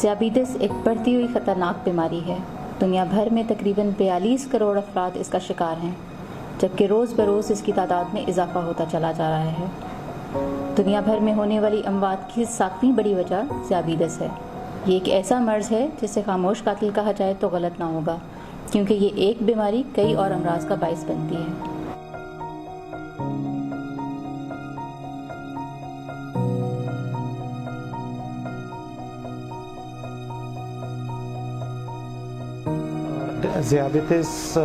ذیابیطس ایک بڑھتی ہوئی خطرناک بیماری ہے۔ دنیا بھر میں تقریباً 42 کروڑ افراد اس کا شکار ہیں، جبکہ روز بروز اس کی تعداد میں اضافہ ہوتا چلا جا رہا ہے۔ دنیا بھر میں ہونے والی اموات کی 7ویں بڑی وجہ ذیابیطس ہے۔ یہ ایک ایسا مرض ہے جسے خاموش قاتل کہا جائے تو غلط نہ ہوگا، کیونکہ یہ ایک بیماری کئی اور امراض کا باعث بنتی ہے۔ ذیابیطس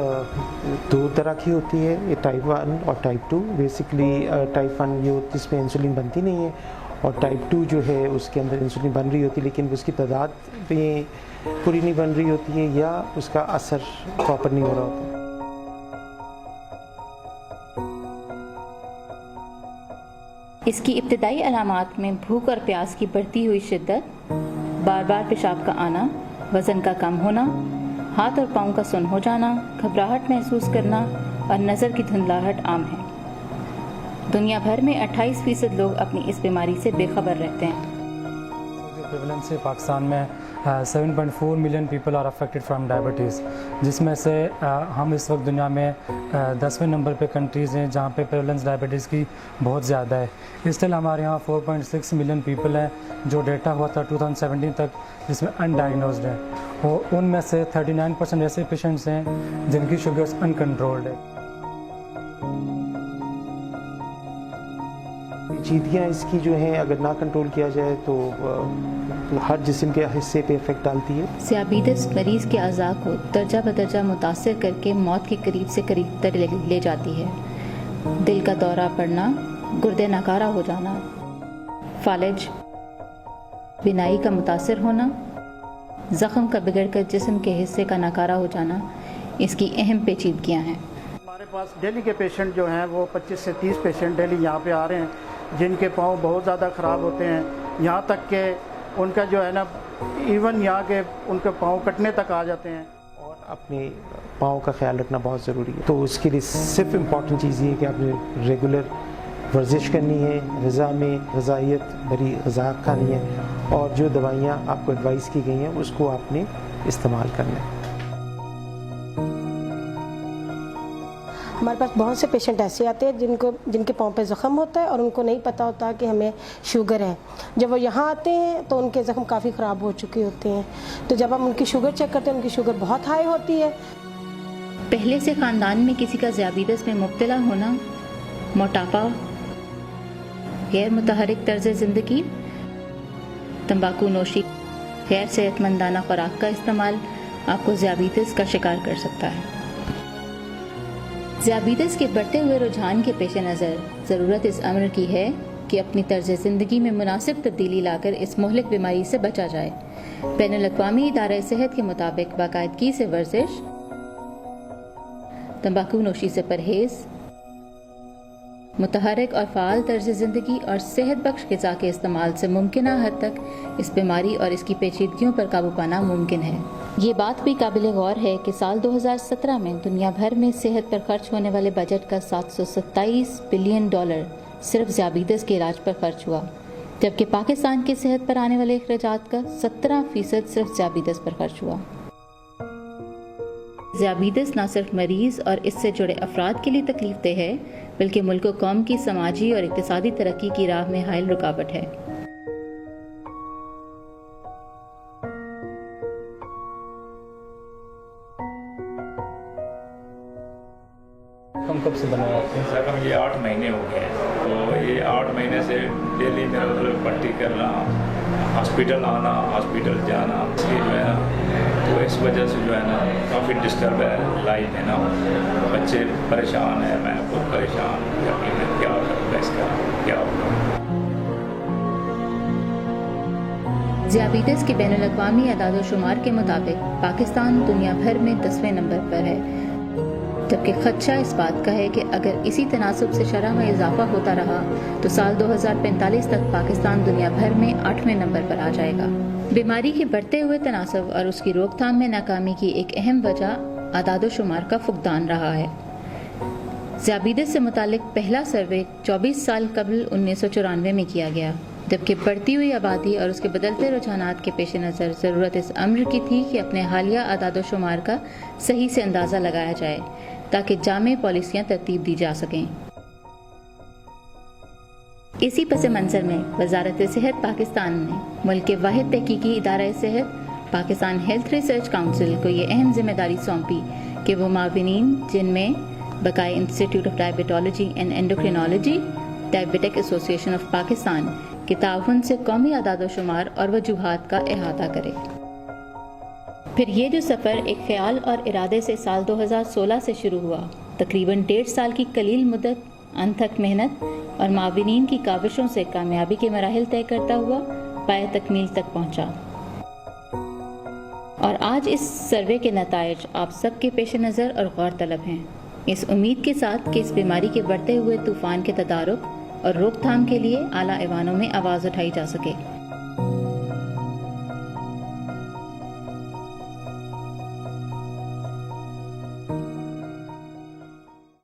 دو طرح کی ہوتی ہے، یہ ٹائپ 1 اور ٹائپ 2۔ بیسکلی ٹائپ 1 یہ ہوتی ہے جس میں انسولین بنتی نہیں ہے، اور ٹائپ 2 جو ہے اس کے اندر انسولین بن رہی ہوتی ہے لیکن اس کی تعداد بھی پوری نہیں بن رہی ہوتی ہے، یا اس کا اثر پراپر نہیں ہو رہا ہوتا۔ اس کی ابتدائی علامات میں بھوک اور پیاس کی بڑھتی ہوئی شدت، بار بار پیشاب کا آنا، وزن کا کم ہونا، ہاتھ اور پاؤں کا سن ہو جانا، گھبراہٹ محسوس کرنا اور نظر کی دھندلاہٹ عام ہے۔ دنیا بھر میں 28% لوگ اپنی اس بیماری سے بے خبر رہتے ہیں۔ جو پریولنس ہے پاکستان میں 7.4 million people are affected from diabetes, جس میں سے ہم اس وقت دنیا میں 10ویں نمبر پہ کنٹریز ہیں جہاں پہ پریولنس ڈائبٹیز کی بہت زیادہ ہے۔ اس طرح ہمارے یہاں 4.6 ملین پیپل ہیں جو ڈیٹا ہوا تھا 2017 تک جس میں ان ڈائگنوزڈ ہیں، اور ان میں سے 39% ایسے پیشنٹس ہیں جن کی شوگرز ان کنٹرولڈ ہے۔ پیچیدگیاں اس کی جو ہیں اگر نہ کنٹرول کیا جائے تو ہر جسم کے حصے پہ افیکٹ ڈالتی ہے۔ ذیابیطس مریض کے اعضاء کو درجہ بدرجہ متاثر کر کے موت کے قریب سے قریب تر لے جاتی ہے۔ دل کا دورہ پڑنا، گردے ناکارہ ہو جانا، فالج، بینائی کا متاثر ہونا، زخم کا بگڑ کر جسم کے حصے کا ناکارہ ہو جانا اس کی اہم پیچیدگیاں ہیں۔ ہمارے پاس ڈیلی کے پیشنٹ جو ہیں وہ 25 سے 30 پیشنٹ ڈیلی یہاں پہ آ رہے ہیں جن کے پاؤں بہت زیادہ خراب ہوتے ہیں، یہاں تک کہ ان کا جو ہے نا ایون یہاں کے ان کے پاؤں کٹنے تک آ جاتے ہیں۔ اور اپنے پاؤں کا خیال رکھنا بہت ضروری ہے، تو اس کے لیے صرف امپورٹنٹ چیز یہ ہے کہ آپ نے ریگولر ورزش کرنی ہے، غذا میں غذائیت بھری غذا کھانی ہے، اور جو دوائیاں آپ کو ایڈوائز کی گئی ہیں اس کو آپ نے استعمال کرنا ہے۔ ہمارے پاس بہت سے پیشنٹ ایسے آتے ہیں جن کے پاؤں پہ زخم ہوتا ہے اور ان کو نہیں پتہ ہوتا کہ ہمیں شوگر ہے۔ جب وہ یہاں آتے ہیں تو ان کے زخم کافی خراب ہو چکے ہوتے ہیں، تو جب ہم ان کی شوگر چیک کرتے ہیں ان کی شوگر بہت ہائی ہوتی ہے۔ پہلے سے خاندان میں کسی کا ذیابیطس میں مبتلا ہونا، موٹاپا، غیر متحرک طرز زندگی، تمباکو نوشی، غیر صحت مندانہ خوراک کا استعمال آپ کو ذیابیطس کا شکار کر سکتا ہے۔ ذیابیطس کے بڑھتے ہوئے رجحان کے پیش نظر ضرورت اس امر کی ہے کہ اپنی طرز زندگی میں مناسب تبدیلی لا کر اس مہلک بیماری سے بچا جائے۔ بین الاقوامی ادارہ صحت کے مطابق باقاعدگی سے ورزش، تمباکو نوشی سے پرہیز، متحرک اور فعال طرز زندگی اور صحت بخش غذا کے استعمال سے ممکنہ حد تک اس بیماری اور اس کی پیچیدگیوں پر قابو پانا ممکن ہے۔ یہ بات بھی قابل غور ہے کہ سال 2017 میں دنیا بھر میں صحت پر خرچ ہونے والے بجٹ کا $727 بلین صرف ذیابیطس کے علاج پر خرچ ہوا، جبکہ پاکستان کی صحت پر آنے والے اخراجات کا 17% صرف ذیابیطس پر خرچ ہوا۔ ذیابیطس نہ صرف مریض اور اس سے جڑے افراد کے لیے تکلیف دہ ہے، بلکہ ملک و قوم کی سماجی اور اقتصادی ترقی کی راہ میں حائل رکاوٹ ہے۔ کب سے بنا رقم یہ 8 مہینے ہو گئے ہیں، تو یہ 8 مہینے سے ڈیلی میرا پٹی کرنا، ہاسپٹل آنا، ہاسپٹل جانا، اس کی جو ہے نا تو اس وجہ سے جو ہے نا کافی ڈسٹرب ہے لائف ہے نا، بچے پریشان ہیں، میں خود پریشان ہوں کہ میں کیا کروں، اس کا کیا ہوگا۔ ذیابیطس کے بین الاقوامی اعداد و شمار کے مطابق پاکستان دنیا بھر میں 10ویں نمبر پر ہے، جبکہ خدشہ اس بات کا ہے کہ اگر اسی تناسب سے شرح میں اضافہ ہوتا رہا تو سال 2045 تک پاکستان دنیا بھر میں 8ویں نمبر پر آ جائے گا۔ بیماری کے بڑھتے ہوئے تناسب اور اس کی روک تھام میں ناکامی کی ایک اہم وجہ اعداد و شمار کا فقدان رہا ہے۔ ذیابیطس سے متعلق پہلا سروے 24 سال قبل 1994 میں کیا گیا، جبکہ بڑھتی ہوئی آبادی اور اس کے بدلتے رجحانات کے پیش نظر ضرورت اس امر کی تھی کہ اپنے حالیہ اعداد و شمار کا صحیح سے اندازہ لگایا جائے تاکہ جامع پالیسیاں ترتیب دی جا سکیں۔ اسی پس منظر میں وزارت صحت پاکستان نے ملک کے واحد تحقیقی ادارہ صحت پاکستان ہیلتھ ریسرچ کونسل کو یہ اہم ذمہ داری سونپی کہ وہ معاونین جن میں بقائے انسٹیٹیوٹ آف ڈائبٹالوجی اینڈ اینڈوکرینالوجی، ڈائبیٹک ایسوسی ایشن آف پاکستان کے تعاون سے قومی اعداد و شمار اور وجوہات کا احاطہ کرے۔ پھر یہ جو سفر ایک خیال اور ارادے سے سال 2016 سے شروع ہوا، تقریباً 1.5 سال کی قلیل مدت، انتھک محنت اور معاونین کی کاوشوں سے کامیابی کے مراحل طے کرتا ہوا پائے تکمیل تک پہنچا، اور آج اس سروے کے نتائج آپ سب کے پیش نظر اور غور طلب ہیں، اس امید کے ساتھ کہ اس بیماری کے بڑھتے ہوئے طوفان کے تدارک اور روک تھام کے لیے اعلیٰ ایوانوں میں آواز اٹھائی جا سکے۔